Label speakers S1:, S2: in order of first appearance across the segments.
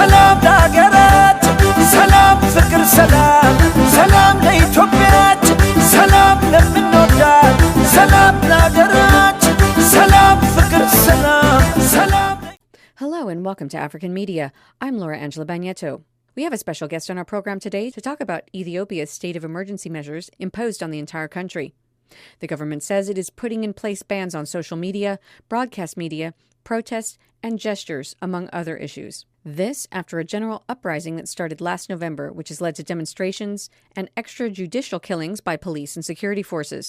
S1: ሰላም ለሀገራት ሰላም ፍቅር ሰላም ሰላም ለኢትዮጵያች ሰላም ለምንወዳት ሰላም ለሀገራት ሰላም ፍቅር ሰላም ሰላም.
S2: Hello and welcome to African Media. I'm Laura Angela Bagneto. We have a special guest on our program today to talk about Ethiopia's state of emergency measures imposed on the entire country. The government says it is putting in place bans on social media, broadcast media, protests, and gestures, among other issues. This after a general uprising that started last November, which has led to demonstrations and extrajudicial killings by police and security forces.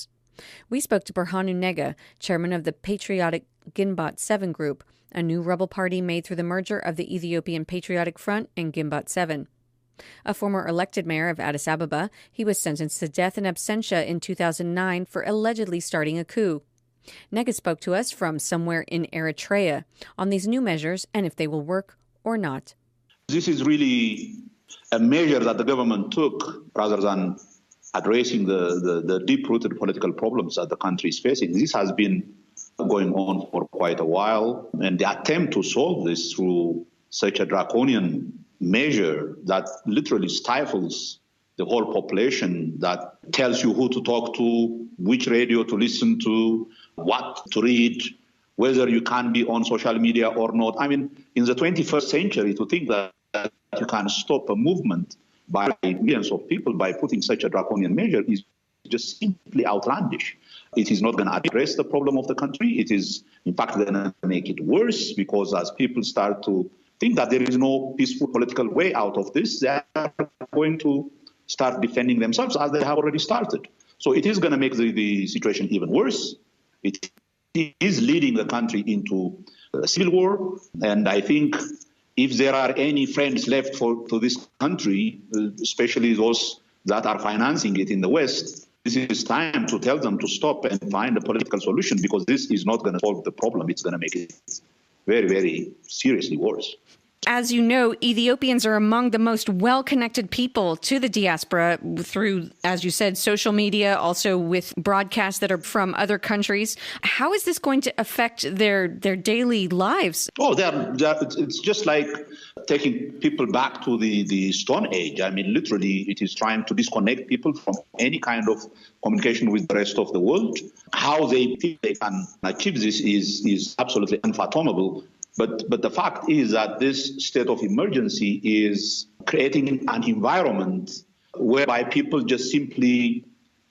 S2: We spoke to Berhanu Nega, chairman of the patriotic Ginbat 7 group, a new rebel party made through the merger of the Ethiopian Patriotic Front and Ginbat 7. A former elected mayor of Addis Ababa, he was sentenced to death in absentia in 2009 for allegedly starting a coup. Nega spoke to us from somewhere in Eritrea on these new measures and if they will work or not.
S3: This is really a measure that the government took rather than addressing the deep-rooted political problems that the country is facing. This has been going on for quite a while, and the attempt to solve this through such a draconian measure that literally stifles the whole population, that tells you who to talk to, which radio to listen to, what to read, whether you can be on social media or not. I mean, in the 21st century, to think that you can stop a movement by millions of people by putting such a draconian measure is just simply outlandish. It is not going to address the problem of the country. It is, in fact, going to make it worse, because as people start to think that there is no peaceful political way out of this, they are going to start defending themselves as they have already started. So it is going to make the situation even worse. It is leading the country into a civil war. And I think if there are any friends left to this country, especially those that are financing it in the West, this is time to tell them to stop and find a political solution, because this is not going to solve the problem. It's going to make it very, very seriously worse.
S2: As you know, Ethiopians are among the most well-connected people to the diaspora through, as you said, social media, also with broadcasts that are from other countries. How is this going to affect their daily lives?
S3: Oh, it's just like taking people back to the Stone Age. I mean, literally, it is trying to disconnect people from any kind of communication with the rest of the world. How they think they can achieve this is absolutely unfathomable. But the fact is that this state of emergency is creating an environment whereby people just simply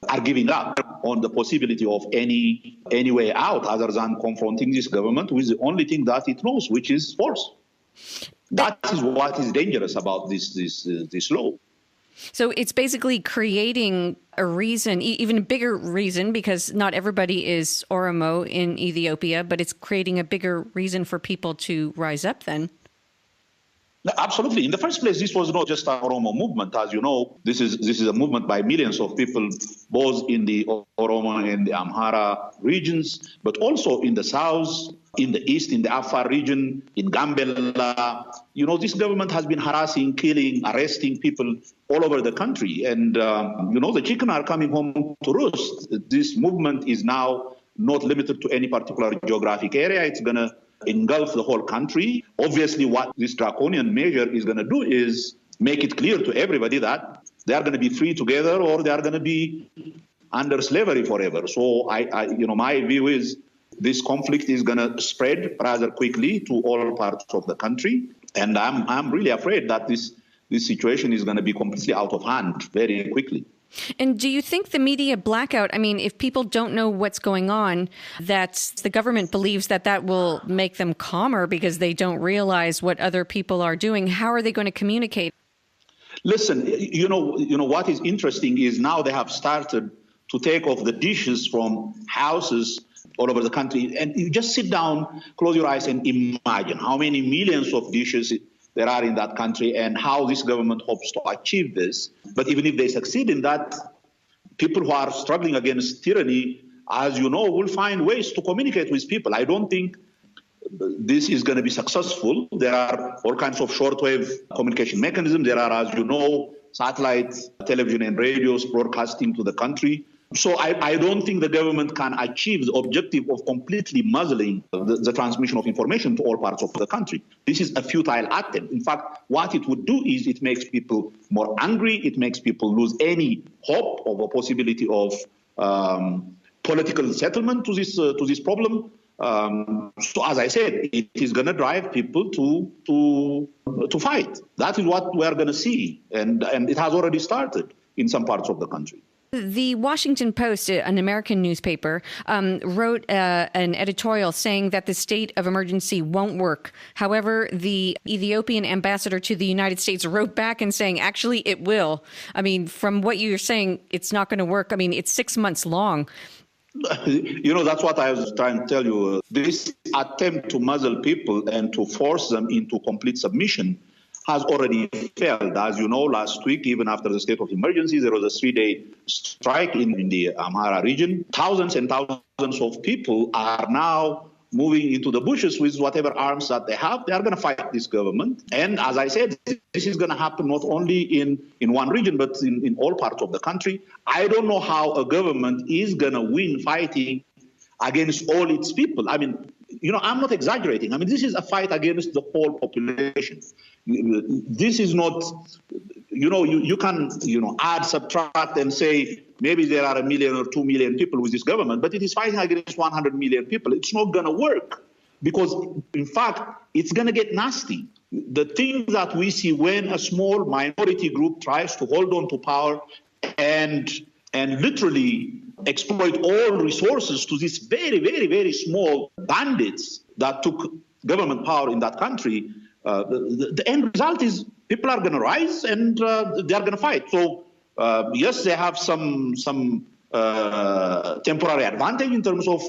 S3: are giving up on the possibility of any way out other than confronting this government with the only thing that it knows, which is force. That is what is dangerous about this law.
S2: So it's basically creating a reason, even a bigger reason, because not everybody is Oromo in Ethiopia, but it's creating a bigger reason for people to rise up then.
S3: Absolutely. In the first place, this was not just an Oromo movement. As you know, this is a movement by millions of people, both in the Oromo and the Amhara regions, but also in the south, in the east, in the Afar region, in Gambela. You know, this government has been harassing, killing, arresting people all over the country. And, the chicken are coming home to roost. This movement is now not limited to any particular geographic area. It's going to engulf the whole country. Obviously, what this draconian measure is going to do is make it clear to everybody that they are going to be free together or they are going to be under slavery forever. So, my view is this conflict is going to spread rather quickly to all parts of the country. And I'm really afraid that this situation is going to be completely out of hand very quickly.
S2: And do you think the media blackout, I mean, if people don't know what's going on, that the government believes that will make them calmer because they don't realize what other people are doing? How are they going to communicate?
S3: Listen, what is interesting is now they have started to take off the dishes from houses all over the country. And you just sit down, close your eyes and imagine how many millions of dishes there are in that country and how this government hopes to achieve this. But even if they succeed in that, people who are struggling against tyranny, as you know, will find ways to communicate with people. I don't think this is going to be successful. There are all kinds of shortwave communication mechanisms. There are, as you know, satellite television and radios broadcasting to the country. So I don't think the government can achieve the objective of completely muzzling the transmission of information to all parts of the country. This is a futile attempt. In fact, what it would do is it makes people more angry. It makes people lose any hope of a possibility of political settlement to this problem. So as I said, it is going to drive people to fight. That is what we are going to see, and it has already started in some parts of the country.
S2: The Washington Post, an American newspaper, wrote an editorial saying that the state of emergency won't work. However, the Ethiopian ambassador to the United States wrote back and saying, actually, it will. I mean, from what you're saying, it's not going to work. I mean, it's 6 months long.
S3: That's what I was trying to tell you. This attempt to muzzle people and to force them into complete submission has already failed. As you know, last week, even after the state of emergency, there was a 3-day strike in the Amhara region. Thousands and thousands of people are now moving into the bushes with whatever arms that they have. They are going to fight this government. And as I said, this is going to happen not only in one region, but in all parts of the country. I don't know how a government is going to win fighting against all its people. I mean, I'm not exaggerating. I mean, this is a fight against the whole population. This is not, you can, add, subtract, and say maybe there are 1 million or 2 million people with this government, but it is fighting against 100 million people. It's not going to work because, in fact, it's going to get nasty. The things that we see when a small minority group tries to hold on to power and literally exploit all resources to these very, very, very small bandits that took government power in that country, the end result is people are going to rise and they are going to fight. So, yes, they have some temporary advantage in terms of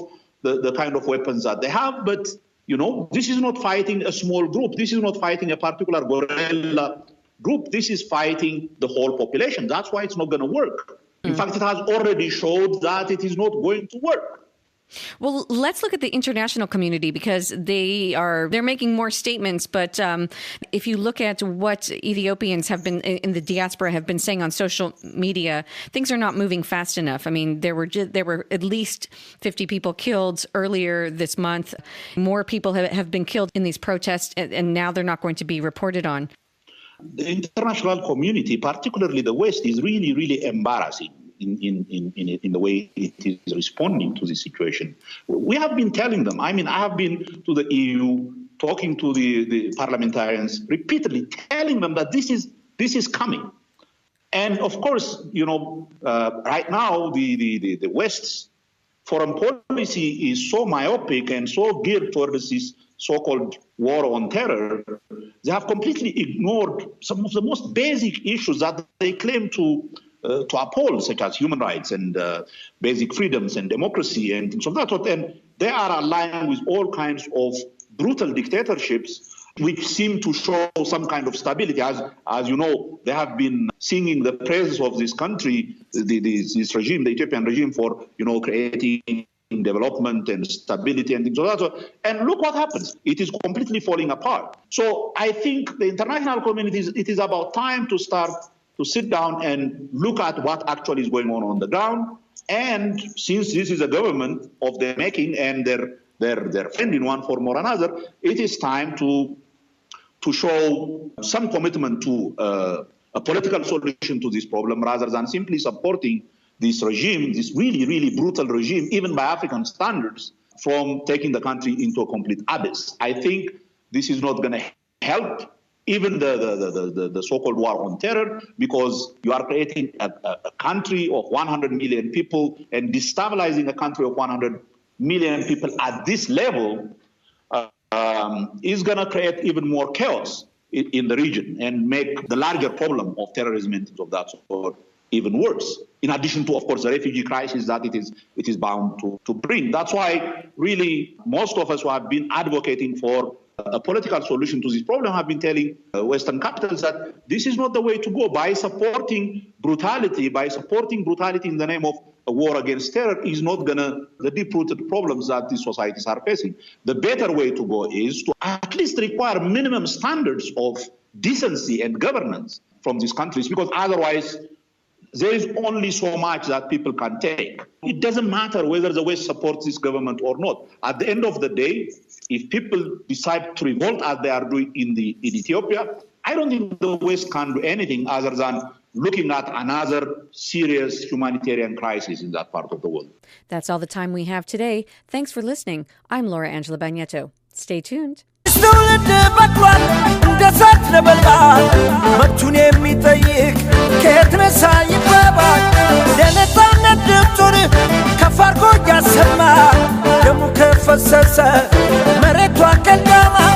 S3: the kind of weapons that they have, but, this is not fighting a small group. This is not fighting a particular guerrilla group. This is fighting the whole population. That's why it's not going to work. In fact, it has already showed that it is not going to work.
S2: Well, let's look at the international community because they're making more statements. But if you look at what Ethiopians have been in the diaspora have been saying on social media, things are not moving fast enough. I mean, there were at least 50 people killed earlier this month. More people have been killed in these protests, and now they're not going to be reported on.
S3: The international community, particularly the West, is really, really embarrassing in the way it is responding to the situation. We have been telling them. I mean, I have been to the EU, talking to the parliamentarians, repeatedly telling them that this is coming. And of course, right now the West's foreign policy is so myopic and so geared towards this so-called war on terror. They have completely ignored some of the most basic issues that they claim to uphold, such as human rights and basic freedoms and democracy and things of that sort. And they are aligned with all kinds of brutal dictatorships which seem to show some kind of stability. As you know, they have been singing the praises of this country, this regime, the Ethiopian regime, for creating development and stability and things of that sort. And look what happens. It is completely falling apart. So I think the international community, it is about time to start to sit down and look at what actually is going on the ground. And since this is a government of their making and their friend in one form or another, it is time to show some commitment to a political solution to this problem rather than simply supporting this regime, this really, really brutal regime, even by African standards, from taking the country into a complete abyss. I think this is not going to help even the so-called war on terror, because you are creating a country of 100 million people and destabilizing a country of 100 million people at this level is going to create even more chaos in the region and make the larger problem of terrorism and things of that sort even worse, in addition to, of course, the refugee crisis that it is bound to bring. That's why, really, most of us who have been advocating for a political solution to this problem have been telling Western capitals that this is not the way to go. By supporting brutality in the name of a war against terror is not going to the deep-rooted problems that these societies are facing. The better way to go is to at least require minimum standards of decency and governance from these countries, because otherwise there is only so much that people can take. It doesn't matter whether the West supports this government or not. At the end of the day, if people decide to revolt as they are doing in Ethiopia, I don't think the West can do anything other than looking at another serious humanitarian crisis in that part of the world.
S2: That's all the time we have today. Thanks for listening. I'm Laura Angela Bagneto. Stay tuned.
S1: ከፋርጎ ያሰማ ደሙ ከፈሰሰ